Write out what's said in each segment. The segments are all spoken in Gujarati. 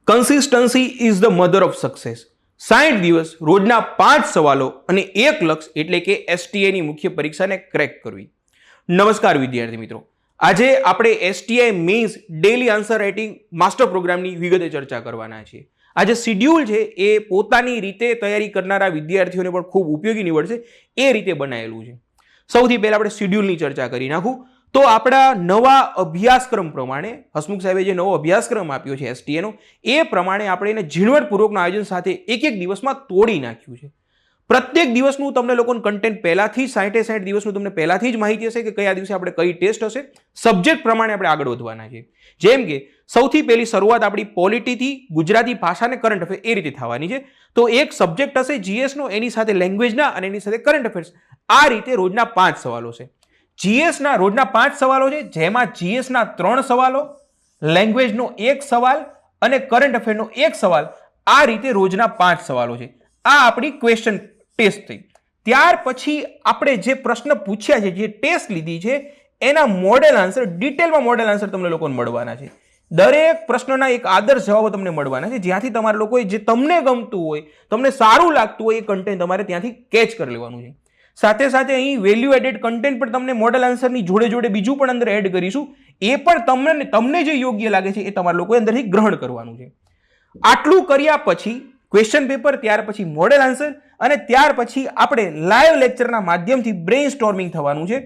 Consistency is the mother of success. 60 દિવસ, રોજના 5 સવાલો અને એક લક્ષ્ય એટલે કે એસટીઆઈની મુખ્ય પરીક્ષાને ક્રેક કરવી. નમસ્કાર વિદ્યાર્થી મિત્રો, આજે આપણે STI mains daily answer writing master પ્રોગ્રામની વિગતે ચર્ચા કરવાના છીએ. આ જે શિડ્યુલ છે એ પોતાની રીતે તૈયારી કરનારા વિદ્યાર્થીઓને પણ ખૂબ ઉપયોગી નીવડશે એ રીતે બનાવેલું છે. સૌથી પહેલા આપણે શિડ્યુલની ચર્ચા કરી નાખું તો આપણા નવા અભ્યાસક્રમ પ્રમાણે હસમુખ સાહેબે જે નવો અભ્યાસક્રમ આપ્યો છે એસટીએનો એ પ્રમાણે આપણે એને ઝીણવટપૂર્વકના આયોજન સાથે એક દિવસમાં તોડી નાખ્યું છે. પ્રત્યેક દિવસનું તમને લોકોનું કન્ટેન્ટ પહેલાથી જ 60 દિવસનું તમને પહેલાથી જ માહિતી હશે કે કયા દિવસે આપણે કઈ ટેસ્ટ હશે. સબ્જેક્ટ પ્રમાણે આપણે આગળ વધવાના છે. જેમ કે સૌથી પહેલી શરૂઆત આપણી પોલિટીથી ગુજરાતી ભાષા અને કરંટ અફેર એ રીતે થવાની છે. તો એક સબ્જેક્ટ હશે જીએસનો, એની સાથે લેંગ્વેજના અને એની સાથે કરંટ અફેર્સ. આ રીતે રોજના 5 સવાલો છે. જીએસના રોજના 5 સવાલો છે, જેમાં જીએસના 3 સવાલો, લેંગ્વેજનો 1 સવાલ અને કરંટ અફેરનો 1 સવાલ. આ રીતે રોજના 5 સવાલો છે. આ આપણી ક્વેશ્ચન ટેસ્ટ થઈ. ત્યાર પછી આપણે જે પ્રશ્ન પૂછ્યા છે, જે ટેસ્ટ લીધી છે, એના મોડેલ આન્સર, ડિટેલમાં મોડેલ આન્સર તમને લોકોને મળવાના છે. દરેક પ્રશ્નના એક આદર્શ જવાબો તમને મળવાના છે, જ્યાંથી તમારા લોકોએ જે તમને ગમતું હોય, તમને સારું લાગતું હોય એ કન્ટેન્ટ તમારે ત્યાંથી કેચ કરી લેવાનું છે. સાથે સાથે અહીં વેલ્યુ એડેડ કન્ટેન્ટ પણ તમને મોડેલ આન્સરની જોડે જોડે બીજું પણ અંદર એડ કરીશું. એ પણ તમને જે યોગ્ય લાગે છે એ તમારા લોકોએ અંદરથી ગ્રહણ કરવાનું છે. આટલું કર્યા પછી ક્વેશ્ચન પેપર, ત્યાર પછી મોડેલ આન્સર અને ત્યાર પછી આપણે લાઈવ લેક્ચરના માધ્યમથી બ્રેઇન સ્ટોર્મિંગ થવાનું છે,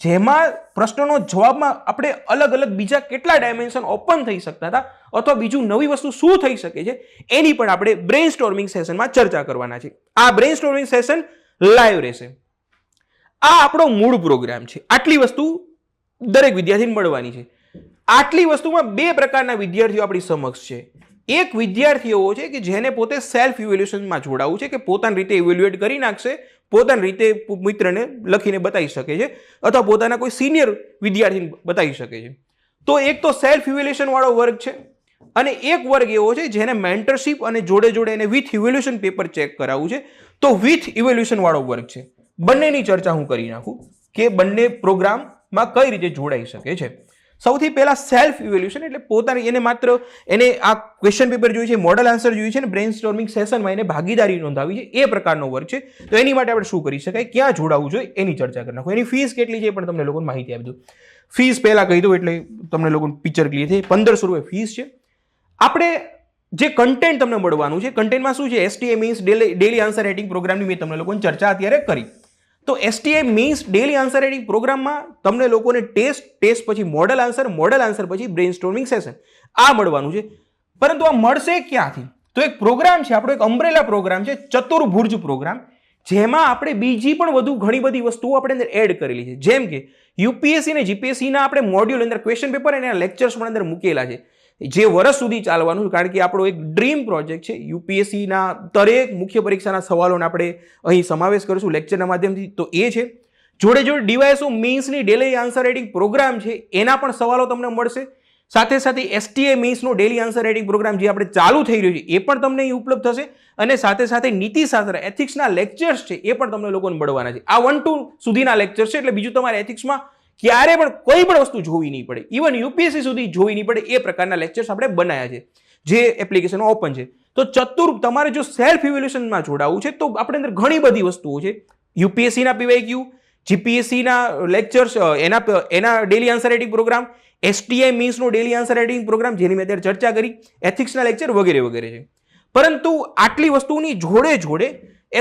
જેમાં પ્રશ્નોનો જવાબમાં આપણે અલગ અલગ બીજા કેટલા ડાયમેન્શન ઓપન થઈ શકતા હતા અથવા બીજું નવી વસ્તુ શું થઈ શકે છે એની પણ આપણે બ્રેઇન સ્ટોર્મિંગ સેશનમાં ચર્ચા કરવાના છે. આ બ્રેઇન સ્ટોર્મિંગ સેશન લાઈવ રહેશે. આ આપણો મૂળ પ્રોગ્રામ છે. આટલી વસ્તુ દરેક વિદ્યાર્થીને મળવાની છે. આટલી વસ્તુમાં બે પ્રકારના વિદ્યાર્થીઓ આપણી સમક્ષ છે. એક વિદ્યાર્થી એવો છે કે જેને પોતે સેલ્ફ ઇવેલ્યુએશનમાં જોડાવું છે, કે પોતાની રીતે ઇવેલ્યુએટ કરી નાખશે, પોતાની રીતે મિત્રને લખીને બતાવી શકે છે અથવા પોતાના કોઈ સિનિયર વિદ્યાર્થીને બતાવી શકે છે. તો એક તો સેલ્ફ ઇવેલ્યુએશન વાળો વર્ગ છે અને એક વર્ગ એવો છે જેને મેન્ટરશિપ અને જોડે જોડે એને વિથ ઇવેલ્યુએશન પેપર ચેક કરાવવું છે. તો વિથ ઇવેલ્યુએશન વાળો વર્ગ છે. બંનેની ચર્ચા હું કરી નાખું કે બંને પ્રોગ્રામમાં કઈ રીતે જોડાઈ શકે છે. સૌથી પહેલા સેલ્ફ ઇવેલ્યુએશન એટલે પોતાની, એને માત્ર એને આ ક્વેશ્ચન પેપર જોઈએ છે, મોડલ આન્સર જોઈએ છે ને બ્રેઇન સ્ટોર્મિંગ સેશનમાં એને ભાગીદારી નોંધાવી છે, એ પ્રકારનો વર્ગ છે. તો એની માટે આપણે શું કરી શકાય, ક્યાં જોડાવવું જોઈએ એની ચર્ચા કરી નાખો. એની ફીસ કેટલી છે પણ તમને લોકોને માહિતી આપી દઉં. ફીસ પહેલા કહી દઉં એટલે તમને લોકોને પિક્ચર ક્લિયર થાય. 1500 રૂપિયા ફીસ છે. આપણે જે કન્ટેન્ટ તમને મળવાનું છે, કન્ટેન્ટમાં શું છે, STI means daily answer writing પ્રોગ્રામની મેં તમને લોકોને ચર્ચા અત્યારે કરી. તો STI means daily answer writing પ્રોગ્રામમાં તમને લોકોને ટેસ્ટ પછી મોડલ આન્સર પછી બ્રેઇન સ્ટોર્મિંગ સેશન આ મળવાનું છે. પરંતુ આ મળશે ક્યાંથી? તો એક પ્રોગ્રામ છે, આપણો એક અમ્બ્રેલા પ્રોગ્રામ છે, ચતુર્ભુજ પ્રોગ્રામ, જેમાં આપણે બીજી પણ વધુ ઘણી બધી વસ્તુઓ આપણે અંદર એડ કરેલી છે. જેમ કે યુપીએસસી અને જીપીએસસીના આપણે મોડ્યુલ અંદર ક્વેશ્ચન પેપર અને લેક્ચર્સ પણ અંદર મૂકેલા છે, જે વર્ષ સુધી ચાલવાનું, કારણ કે આપણો એક ડ્રીમ પ્રોજેક્ટ છે. યુપીએસસીના દરેક મુખ્ય પરીક્ષાના સવાલોને આપણે અહીં સમાવેશ કરીશું લેક્ચરના માધ્યમથી. તો એ છે. જોડે જોડે ડીવાયએસઓ મીન્સની ડેલી આન્સર રાઇટિંગ પ્રોગ્રામ છે, એના પણ સવાલો તમને મળશે. સાથે સાથે એસટીઆઈ મીન્સનો ડેલી આન્સર રાઇટિંગ પ્રોગ્રામ જે આપણે ચાલુ થઈ રહ્યો છે એ પણ તમને અહીં ઉપલબ્ધ થશે. અને સાથે સાથે નીતિશાસ્ત્ર, એથિક્સના લેક્ચર્સ છે એ પણ તમને લોકોને મળવાના છે. આ 1-2 સુધીના લેક્ચર છે, એટલે બીજું તમારે એથિક્સમાં ક્યારે પણ કોઈ પણ વસ્તુ જોવી નહીં પડે, ઇવન યુપીએસસી સુધી જોવી નહીં પડે, એ પ્રકારના લેક્ચર્સ આપણે બનાવ્યા છે, જે એપ્લિકેશન ઓપન છે. તો તમારે જો સેલ્ફ ઇવેલ્યુએશનમાં જોડાવું છે તો આપણે અંદર ઘણી બધી વસ્તુઓ છે. યુપીએસસીના પીવાયક્યુ, જીપીએસસીના લેક્ચર્સ, એના daily answer writing program, STI મીન્સનો ડેલી આન્સર રાઇટિંગ પ્રોગ્રામ જેની મેં અત્યારે ચર્ચા કરી, એથિક્સના લેક્ચર વગેરે વગેરે છે. પરંતુ આટલી વસ્તુની જોડે જોડે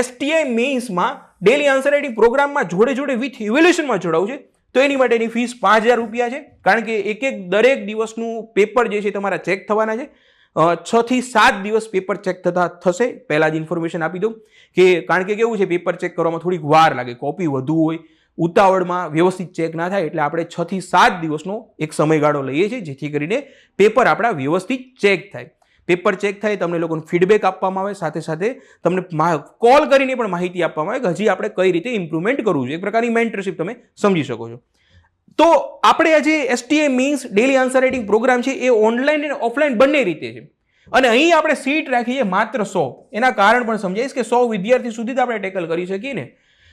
એસટીઆઈ મીન્સમાં ડેલી આન્સર રાઇટિંગ પ્રોગ્રામમાં જોડે જોડે વિથ ઇવેલ્યુએશનમાં જોડાવું છે તો એની માટેની ફીસ 5000 રૂપિયા છે. કારણ કે દરેક દિવસનું પેપર જે છે તમારા ચેક થવાના છે. 6 થી 7 દિવસ પેપર ચેક થશે. પહેલા જ ઇન્ફોર્મેશન આપી દઉં કે કારણ કે કેવું છે, પેપર ચેક કરવામાં થોડીક વાર લાગે, કોપી વધુ હોય, ઉતાવળમાં વ્યવસ્થિત ચેક ના થાય, એટલે આપણે 6 થી 7 દિવસનો એક સમયગાળો લઈએ છીએ, જેથી કરીને પેપર આપણા વ્યવસ્થિત ચેક થાય. પેપર ચેક થાય, તમને લોકોને ફીડબેક આપવામાં આવે, સાથે સાથે તમને કોલ કરીને પણ માહિતી આપવામાં આવે કે હજી આપણે કઈ રીતે ઇમ્પ્રુવમેન્ટ કરવું છે. એક પ્રકારની મેન્ટરશિપ તમે સમજી શકો છો. તો આપણે આજે STI means daily answer writing program છે એ ઓનલાઈન અને ઓફલાઈન બંને રીતે છે. અને અહીં આપણે સીટ રાખી છે માત્ર 100. એના કારણ પણ સમજાઈશ કે 100 વિદ્યાર્થી સુધી જ આપણે ટેકલ કરી શકીએ ને.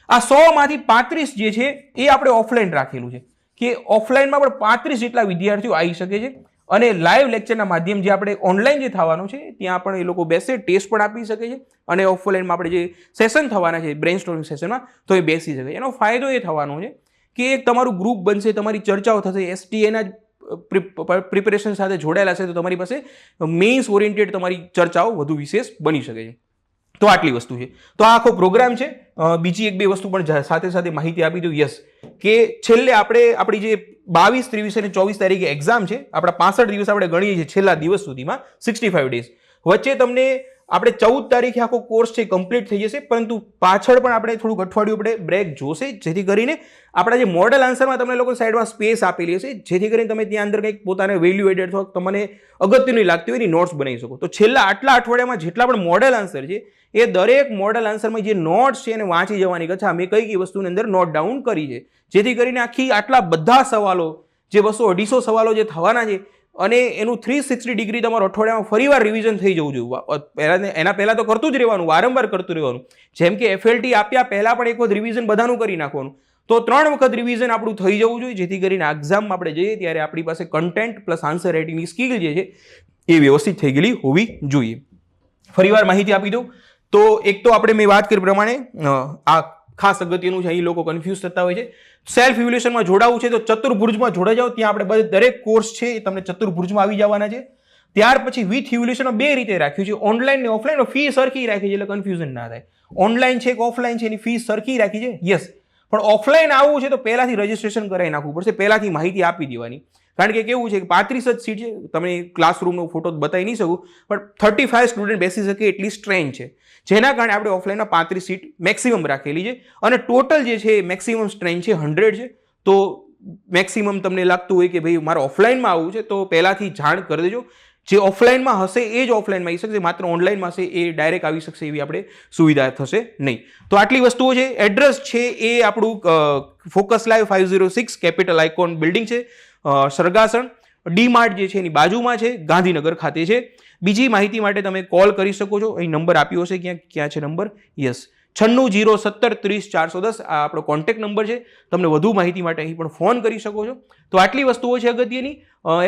આ 100 માંથી 35 જે છે એ આપણે ઓફલાઈન રાખેલું છે, કે ઓફલાઈનમાં પણ 35 જેટલા વિદ્યાર્થીઓ આવી શકે છે. અને લાઈવ લેક્ચરના માધ્યમ જે આપણે ઓનલાઈન જે થવાનું છે ત્યાં પણ એ લોકો બેસે, ટેસ્ટ પણ આપી શકે છે, અને ઓફલાઈનમાં આપણે જે સેશન થવાના છે બ્રેઇન સ્ટોર્મિંગ સેશનમાં તો એ બેસી શકે. એનો ફાયદો એ થવાનો છે કે એક તમારું ગ્રુપ બનશે, તમારી ચર્ચાઓ થશે, STAના જ પ્રિપેરેશન સાથે જોડાયેલા છે તો તમારી પાસે મેઇન્સ ઓરિએન્ટેડ તમારી ચર્ચાઓ વધુ વિશેષ બની શકે છે. તો આટલી વસ્તુ છે. તો આ આખો પ્રોગ્રામ છે. બીજી એક બે વસ્તુ પણ સાથે સાથે માહિતી આપી દઉં. યસ, કે છેલ્લે આપણે આપણી જે 22, 23 અને 24 તારીખે એક્ઝામ છે, આપણા 65 દિવસ આપણે ગણીએ છીએ છેલ્લા દિવસ સુધીમાં, 65 ડેઝ વચ્ચે તમને આપણે 14 તારીખે આખો કોર્સ છે કમ્પ્લીટ થઈ જશે, પરંતુ પાછળ પણ આપણે થોડુંક અઠવાડિયું આપણે બ્રેક જોશે, જેથી કરીને આપણા જે મોડેલ આન્સરમાં તમને લોકો સાઈડમાં સ્પેસ આપેલી હશે, જેથી કરીને તમે ત્યાં અંદર કંઈક પોતાને વેલ્યુ એડેડ અથવા તમને અગત્યની લાગતી હોય એની નોટ્સ બનાવી શકો. તો છેલ્લા આટલા અઠવાડિયામાં જેટલા પણ મોડેલ આન્સર છે એ દરેક મોડેલ આન્સરમાં જે નોટ્સ છે એને વાંચી જવાની કચ્છા મેં કઈ વસ્તુની અંદર નોટ ડાઉન કરી છે, જેથી કરીને આખી આટલા બધા સવાલો જે 200-250 સવાલો જે થવાના છે અને એનું 360 ડિગ્રી તમારું અઠવાડિયામાં ફરીવાર રિવિઝન થઈ જવું જોઈએ. એના પહેલાં તો કરતું જ રહેવાનું, વારંવાર કરતું રહેવાનું. જેમ કે FLT આપ્યા પહેલાં પણ એક વખત રિવિઝન બધાનું કરી નાખવાનું. તો 3 વખત રિવિઝન આપણું થઈ જવું જોઈએ, જેથી કરીને એક્ઝામમાં આપણે જઈએ ત્યારે આપણી પાસે કન્ટેન્ટ પ્લસ આન્સર રાઇટિંગની સ્કિલ જે છે એ વ્યવસ્થિત થઈ ગયેલી હોવી જોઈએ. ફરીવાર માહિતી આપી દઉં તો એક તો આપણે મેં વાત કરી પ્રમાણે આ ખાસ અગત્યનું છે, અહીં લોકો કન્ફ્યુઝ થતા હોય છે. સેલ્ફ ઇવેલ્યુએશનમાં જોડાવું છે તો ચતુર્ભુજમાં જોડાઈ જાઓ, ત્યાં આપણે દરેક કોર્સ છે એ તમને ચતુર્ભુજમાં આવી જવાના છે. ત્યાર પછી વિથ ઇવેલ્યુએશનમાં 2 રીતે રાખ્યું છે, ઓનલાઈન ને ઓફલાઈન. ફી સરખી રાખી છે એટલે કન્ફ્યુઝન ના થાય. ઓનલાઈન છે કે ઓફલાઈન છે એની ફી સરખી રાખી છે, યસ. પણ ઓફલાઈન આવવું છે તો પહેલાથી રજીસ્ટ્રેશન કરાવી નાખવું પડશે, પહેલાથી માહિતી આપી દેવાની. કારણ કે કેવું છે કે 35 જ સીટ છે, તમે ક્લાસરૂમનો ફોટો બતાવી નહીં શકું, પણ 35 સ્ટુડન્ટ બેસી શકે એટલી સ્ટ્રેન્થ છે, જેના કારણે આપણે ઓફલાઈનમાં 35 સીટ મેક્સિમમ રાખેલી છે. અને ટોટલ જે છે મેક્સિમમ સ્ટ્રેન્થ છે 100 છે. તો મેક્સિમમ તમને લાગતું હોય કે ભાઈ મારે ઓફલાઈનમાં આવવું છે તો પહેલાથી જાણ કરી દેજો. જે ઓફલાઈનમાં હશે એ જ ઓફલાઈનમાં આવી શકશે, માત્ર ઓનલાઈનમાં હશે એ ડાયરેક્ટ આવી શકશે એવી આપણે સુવિધા થશે નહીં. તો આટલી વસ્તુઓ છે. એડ્રેસ છે એ આપણું focus live 506 capital icon building છે, સરગાસણ ડી-માર્ટ જે છે એની બાજુમાં છે, ગાંધીનગર ખાતે છે. બીજી માહિતી માટે તમે કોલ કરી શકો છો, અહીં નંબર આપ્યો હશે, ક્યાં છે નંબર? યસ, 9607300410 આ આપણો કોન્ટેક્ટ નંબર છે. તમને વધુ માહિતી માટે અહીં પણ ફોન કરી શકો છો. તો આટલી વસ્તુઓ છે અગત્યની.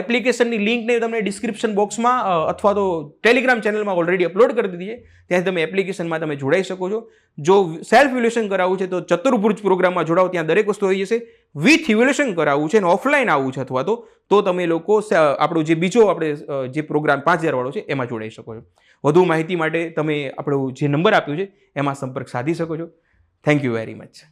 એપ્લિકેશનની લિંકને તમને ડિસ્ક્રિપ્શન બોક્સમાં અથવા તો ટેલિગ્રામ ચેનલમાં ઓલરેડી અપલોડ કરી દીધી છે, ત્યાંથી તમે એપ્લિકેશનમાં તમે જોડાઈ શકો છો. જો સેલ્ફ ઇવેલ્યુએશન કરાવવું છે તો ચતુર્ભુજ પ્રોગ્રામમાં જોડાઓ, ત્યાં દરેક વસ્તુ આવી જશે. વિથ ઇવેલ્યુએશન કરાવવું છે અને ઓફલાઈન આવવું છે અથવા તો તમે લોકો આપણું જે બીજો આપણે જે પ્રોગ્રામ 5000 વાળો છે એમાં જોડાઈ શકો છો. વધુ માહિતી માટે તમે આપણો જે નંબર આપ્યો છે એમાં સંપર્ક સાધી શકો છો. Thank you very much.